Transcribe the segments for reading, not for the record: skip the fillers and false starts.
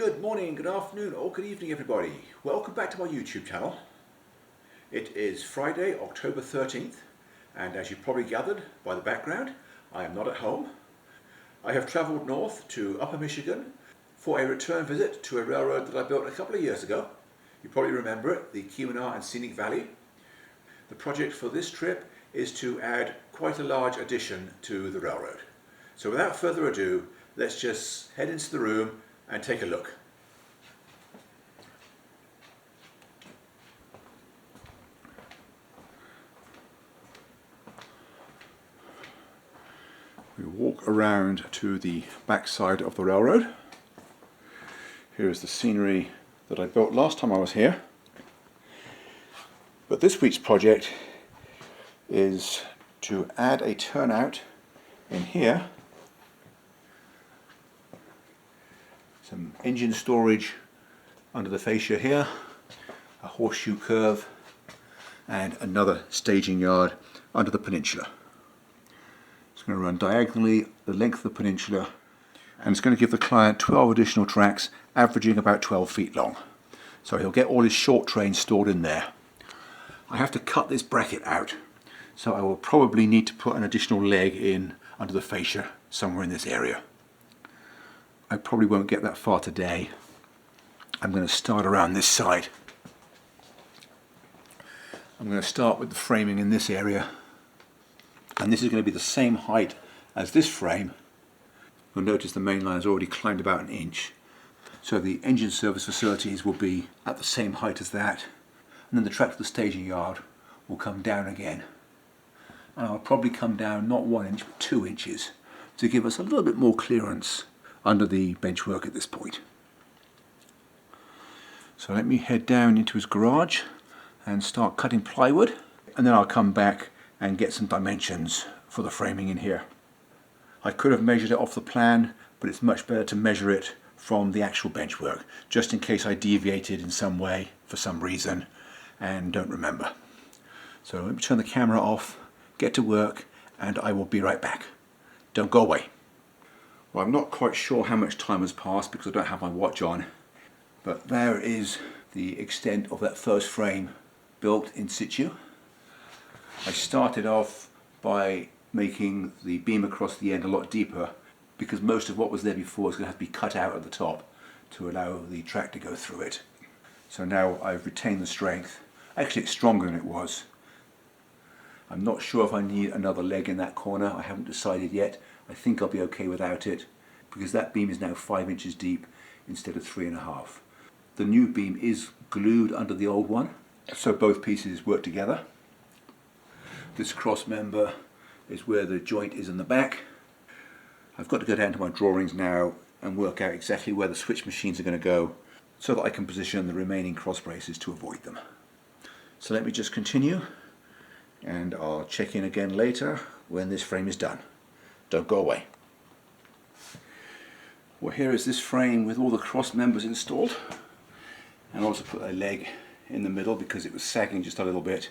Good morning, good afternoon, or good evening everybody. Welcome back to my YouTube channel. It is Friday, October 13th, and as you probably gathered by the background, I am not at home. I have travelled north to Upper Michigan for a return visit to a railroad that I built a couple of years ago. You probably remember it, the Keeweenaw Scenic Valley. The project for this trip is to add quite a large addition to the railroad. So without further ado, let's just head into the room and take a look. We walk around to the back side of the railroad. Here is the scenery that I built last time I was here. But this week's project is to add a turnout in here. Some engine storage under the fascia here, a horseshoe curve, and another staging yard under the peninsula. It's going to run diagonally the length of the peninsula, and it's going to give the client 12 additional tracks averaging about 12 feet long. So he'll get all his short trains stored in there. I have to cut this bracket out, so I will probably need to put an additional leg in under the fascia somewhere in this area. I probably won't get that far today. I'm going to start around this side. I'm going to start with the framing in this area, and this is going to be the same height as this frame. You'll notice the main line has already climbed about 1 inch, so the engine service facilities will be at the same height as that, and then the track to the staging yard will come down again, and I'll probably come down not 1 inch but 2 inches to give us a little bit more clearance under the benchwork at this point. So let me head down into his garage and start cutting plywood, and then I'll come back and get some dimensions for the framing in here. I could have measured it off the plan, but it's much better to measure it from the actual benchwork, just in case I deviated in some way for some reason and don't remember. So let me turn the camera off, get to work, and I will be right back. Don't go away. Well, I'm not quite sure how much time has passed because I don't have my watch on, but there is the extent of that first frame built in situ. I started off by making the beam across the end a lot deeper because most of what was there before is going to have to be cut out at the top to allow the track to go through it. So now I've retained the strength. Actually, it's stronger than it was. I'm not sure if I need another leg in that corner. I haven't decided yet. I think I'll be okay without it because that beam is now 5 inches deep instead of 3.5. The new beam is glued under the old one, so both pieces work together. This cross member is where the joint is in the back. I've got to go down to my drawings now and work out exactly where the switch machines are going to go so that I can position the remaining cross braces to avoid them. So let me just continue, and I'll check in again later when this frame is done. Don't go away. Well, here is this frame with all the cross members installed, and also put a leg in the middle because it was sagging just a little bit.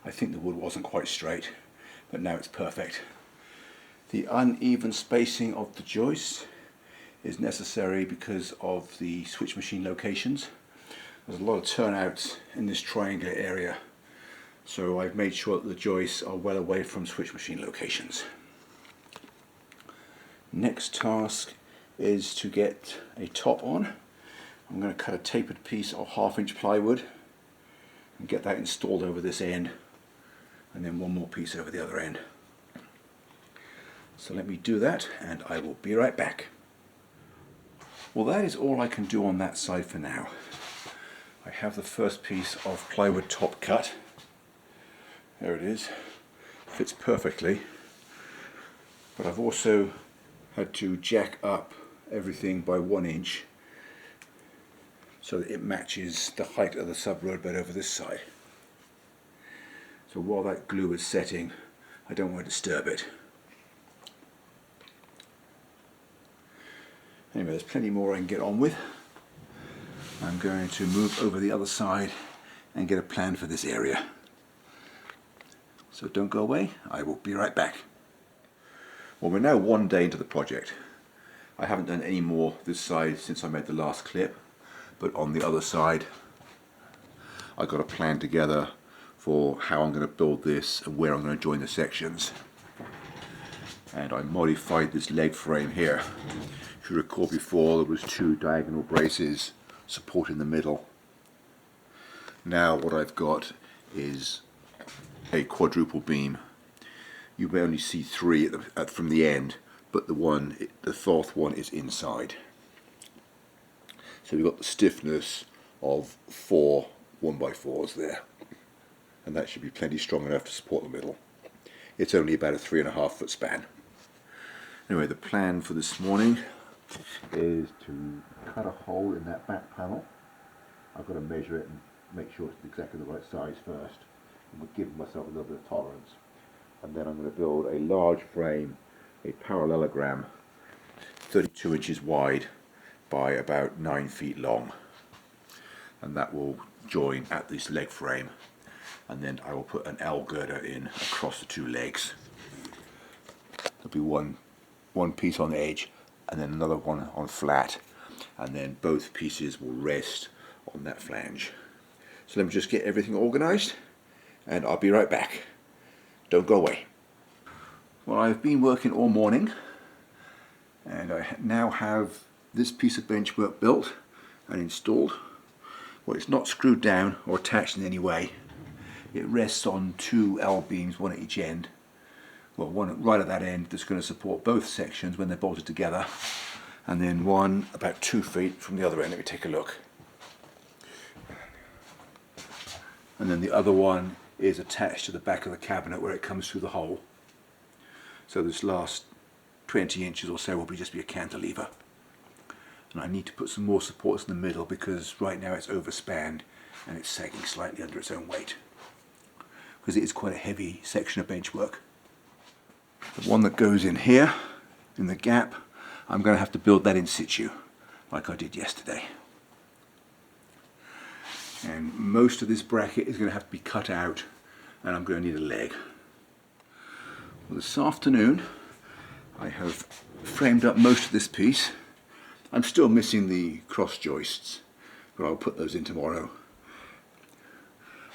I think the wood wasn't quite straight, but now it's perfect. The uneven spacing of the joists is necessary because of the switch machine locations. There's a lot of turnouts in this triangular area, so I've made sure that the joists are well away from switch machine locations. Next task is to get a top on. I'm going to cut a tapered piece of 1/2 inch plywood and get that installed over this end, and then one more piece over the other end. So let me do that and I will be right back. Well, that is all I can do on that side for now. I have the first piece of plywood top cut. There it is. Fits perfectly. But I've also had to jack up everything by 1 inch so that it matches the height of the sub-road bed over this side. So while that glue is setting, I don't want to disturb it. Anyway, there's plenty more I can get on with. I'm going to move over the other side and get a plan for this area. So don't go away, I will be right back. Well, we're now 1 day into the project. I haven't done any more this side since I made the last clip, but on the other side I got a plan together for how I'm going to build this and where I'm going to join the sections. And I modified this leg frame here. If you recall before, there was 2 diagonal braces supporting the middle. Now what I've got is a quadruple beam. You may only see 3 from the end, but the 4th one is inside. So we've got the stiffness of 4 1x4s there, and that should be plenty strong enough to support the middle. It's only about a 3.5 foot span. Anyway, the plan for this morning is to cut a hole in that back panel. I've got to measure it and make sure it's exactly the right size first, and we'll give myself a little bit of tolerance. And then I'm going to build a large frame, a parallelogram, 32 inches wide by about 9 feet long, and that will join at this leg frame, and then I will put an L girder in across the 2 legs. There'll be one piece on the edge and then another one on flat, and then both pieces will rest on that flange. So let me just get everything organized and I'll be right back. Don't go away. Well, I've been working all morning and I now have this piece of benchwork built and installed. Well, it's not screwed down or attached in any way. It rests on 2 L beams, one at each end. Well, one right at that end that's going to support both sections when they're bolted together, and then one about 2 feet from the other end. Let me take a look. And then the other one is attached to the back of the cabinet where it comes through the hole. So this last 20 inches or so will just be a cantilever. And I need to put some more supports in the middle because right now it's overspanned and it's sagging slightly under its own weight, because it is quite a heavy section of benchwork. The one that goes in here, in the gap, I'm going to have to build that in situ, like I did yesterday. And most of this bracket is going to have to be cut out, and I'm going to need a leg. Well, this afternoon I have framed up most of this piece. I'm still missing the cross joists, but I'll put those in tomorrow.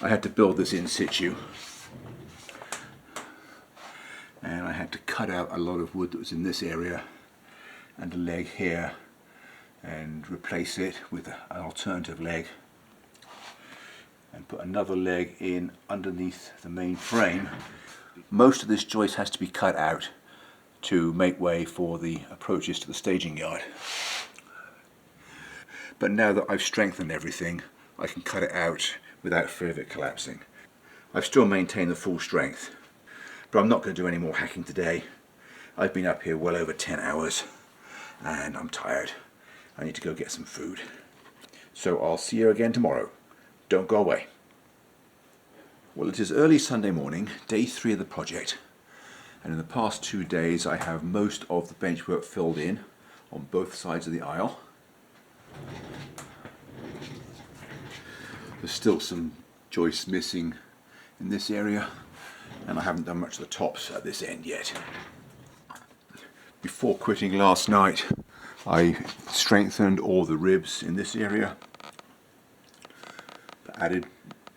I had to build this in situ, and I had to cut out a lot of wood that was in this area and a leg here and replace it with an alternative leg, and put another leg in underneath the main frame. Most of this joist has to be cut out to make way for the approaches to the staging yard. But now that I've strengthened everything, I can cut it out without fear of it collapsing. I've still maintained the full strength, but I'm not going to do any more hacking today. I've been up here well over 10 hours and I'm tired. I need to go get some food. So I'll see you again tomorrow. Don't go away. Well, it is early Sunday morning, day 3 of the project, and in the past 2 days I have most of the benchwork filled in on both sides of the aisle. There's still some joists missing in this area, and I haven't done much of the tops at this end yet. Before quitting last night, I strengthened all the ribs in this area, added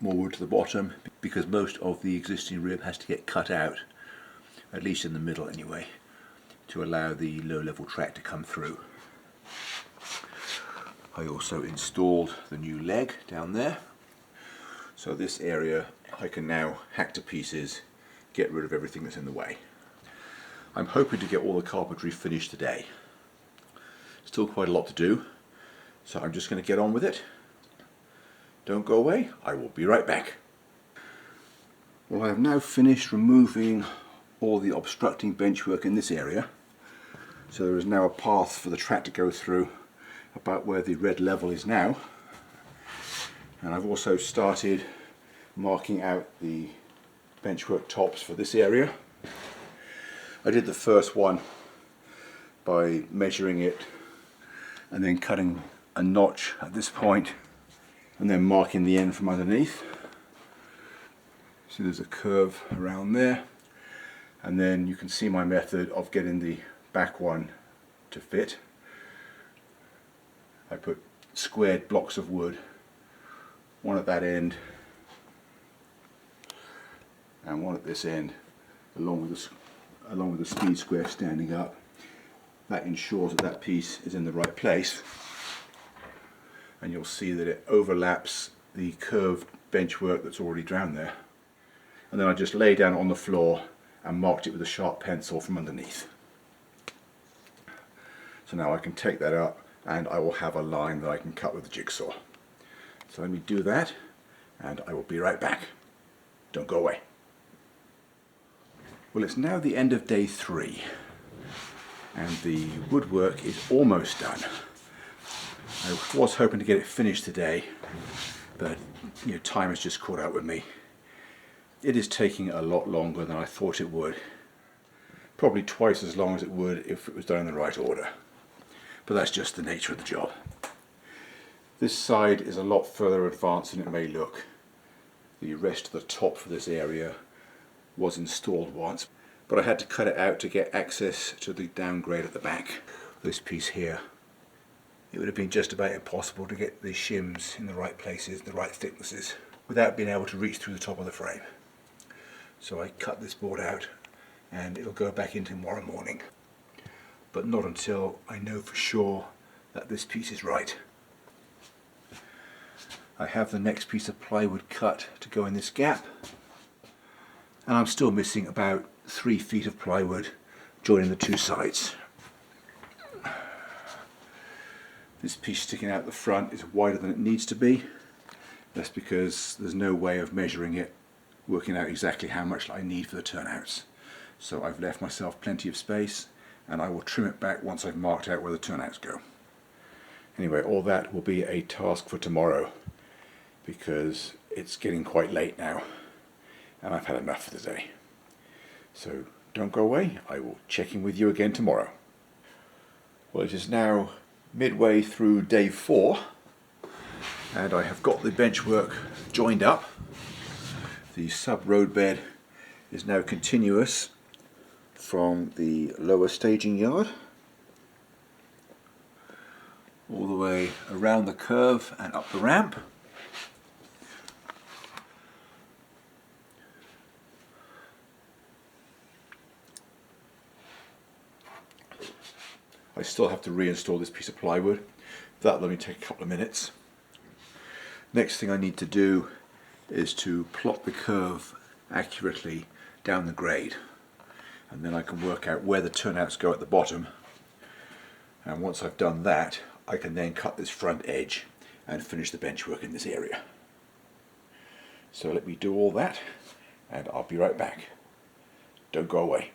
more wood to the bottom because most of the existing rib has to get cut out, at least in the middle anyway, to allow the low-level track to come through. I also installed the new leg down there, so this area I can now hack to pieces, get rid of everything that's in the way. I'm hoping to get all the carpentry finished today. Still quite a lot to do, so I'm just going to get on with it. Don't go away, I will be right back. Well, I have now finished removing all the obstructing benchwork in this area, so there is now a path for the track to go through about where the red level is now. And I've also started marking out the benchwork tops for this area. I did the first one by measuring it and then cutting a notch at this point and then marking the end from underneath. So there's a curve around there, and then you can see my method of getting the back one to fit. I put squared blocks of wood, one at that end and one at this end, along with the speed square standing up. That ensures that that piece is in the right place, and you'll see that it overlaps the curved benchwork that's already down there. And then I just lay down on the floor and marked it with a sharp pencil from underneath. So now I can take that up and I will have a line that I can cut with the jigsaw. So let me do that and I will be right back. Don't go away. Well, it's now the end of day 3 and the woodwork is almost done. I was hoping to get it finished today, but time has just caught up with me. It is taking a lot longer than I thought it would. Probably twice as long as it would if it was done in the right order. But that's just the nature of the job. This side is a lot further advanced than it may look. The rest of the top for this area was installed once, but I had to cut it out to get access to the downgrade at the back. This piece here, it would have been just about impossible to get the shims in the right places, the right thicknesses, without being able to reach through the top of the frame. So I cut this board out and it'll go back in tomorrow morning. But not until I know for sure that this piece is right. I have the next piece of plywood cut to go in this gap, and I'm still missing about 3 feet of plywood joining the 2 sides. This piece sticking out the front is wider than it needs to be. That's because there's no way of measuring it, working out exactly how much I need for the turnouts. So I've left myself plenty of space, and I will trim it back once I've marked out where the turnouts go. Anyway, all that will be a task for tomorrow, because it's getting quite late now and I've had enough for the day. So don't go away, I will check in with you again tomorrow. Well, it is now midway through day 4 and I have got the benchwork joined up. The sub road bed is now continuous from the lower staging yard all the way around the curve and up the ramp. I still have to reinstall this piece of plywood. That'll only take a couple of minutes. Next thing I need to do is to plot the curve accurately down the grade, and then I can work out where the turnouts go at the bottom, and once I've done that I can then cut this front edge and finish the benchwork in this area. So let me do all that and I'll be right back. Don't go away.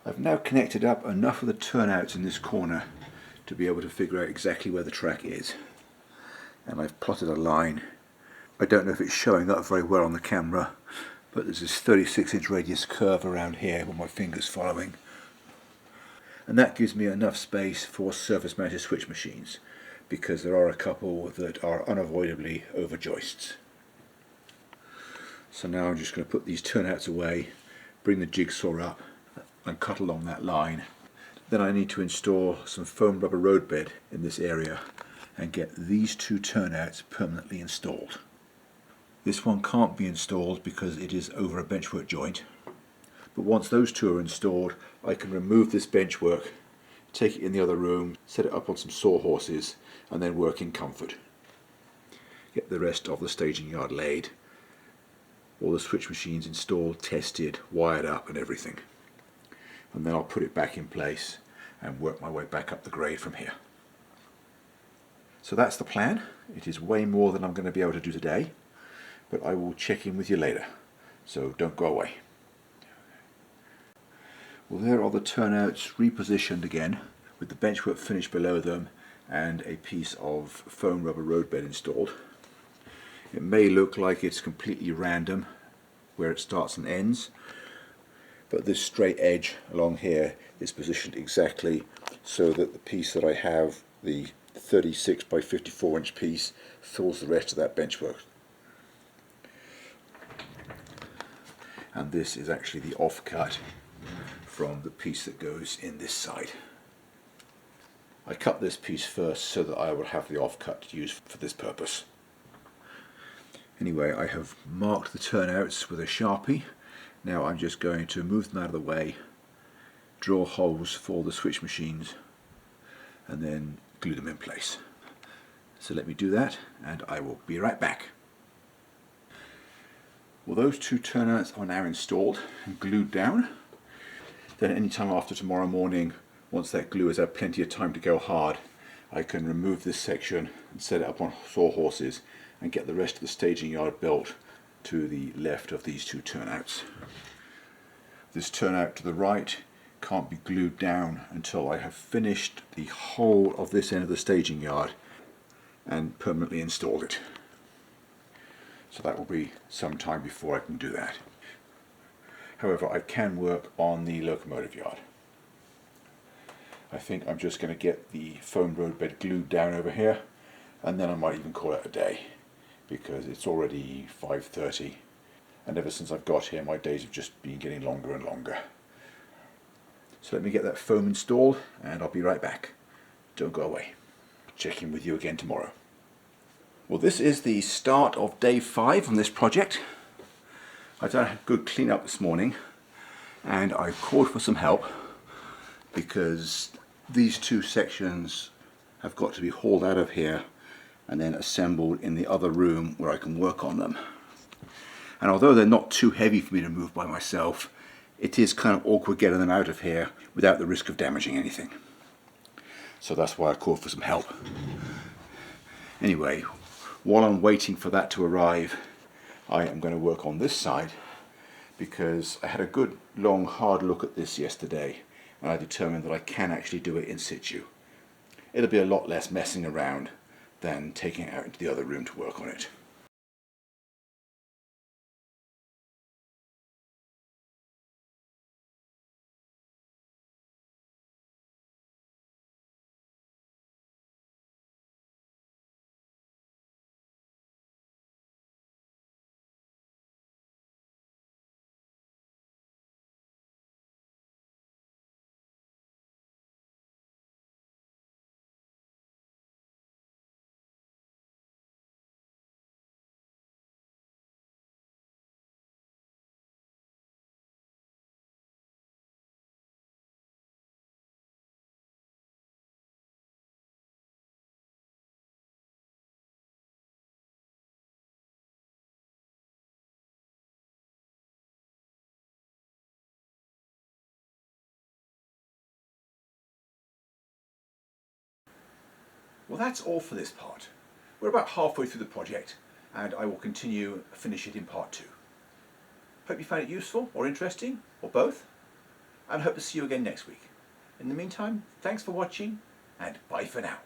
I've now connected up enough of the turnouts in this corner to be able to figure out exactly where the track is, and I've plotted a line. I don't know if it's showing up very well on the camera, but there's this 36-inch radius curve around here with my fingers following, and that gives me enough space for surface mounted switch machines, because there are a couple that are unavoidably over joists. So now I'm just going to put these turnouts away, bring the jigsaw up and cut along that line. Then I need to install some foam rubber road bed in this area and get these 2 turnouts permanently installed. This one can't be installed because it is over a benchwork joint, but once those 2 are installed I can remove this benchwork, take it in the other room, set it up on some sawhorses and then work in comfort. Get the rest of the staging yard laid, all the switch machines installed, tested, wired up and everything. And then I'll put it back in place and work my way back up the grade from here. So that's the plan. It is way more than I'm going to be able to do today, but I will check in with you later, so don't go away. Well, there are the turnouts repositioned again, with the benchwork finished below them and a piece of foam rubber road bed installed. It may look like it's completely random where it starts and ends, but this straight edge along here is positioned exactly so that the piece that I have, the 36 by 54 inch piece, fills the rest of that benchwork. And this is actually the offcut from the piece that goes in this side. I cut this piece first so that I would have the offcut to use for this purpose. Anyway, I have marked the turnouts with a Sharpie. Now I'm just going to move them out of the way, draw holes for the switch machines, and then glue them in place. So let me do that and I will be right back. Well, those two turnouts are now installed and glued down. Then any time after tomorrow morning, once that glue has had plenty of time to go hard, I can remove this section and set it up on sawhorses and get the rest of the staging yard built to the left of these two turnouts. This turnout to the right can't be glued down until I have finished the whole of this end of the staging yard and permanently installed it. So that will be some time before I can do that. However, I can work on the locomotive yard. I think I'm just going to get the foam roadbed glued down over here, and then I might even call it a day, because it's already 5:30, and ever since I've got here my days have just been getting longer and longer. So let me get that foam installed and I'll be right back. Don't go away. Check in with you again tomorrow. Well, this is the start of day 5 on this project. I've done a good clean up this morning and I called for some help because these two sections have got to be hauled out of here and then assembled in the other room where I can work on them. And although they're not too heavy for me to move by myself, it is kind of awkward getting them out of here without the risk of damaging anything. So that's why I called for some help. Anyway, while I'm waiting for that to arrive, I am going to work on this side because I had a good long hard look at this yesterday and I determined that I can actually do it in situ. It'll be a lot less messing around than taking it out into the other room to work on it. Well, that's all for this part. We're about halfway through the project and I will continue to finish it in part 2. Hope you found it useful or interesting, or both, and hope to see you again next week. In the meantime, thanks for watching and bye for now.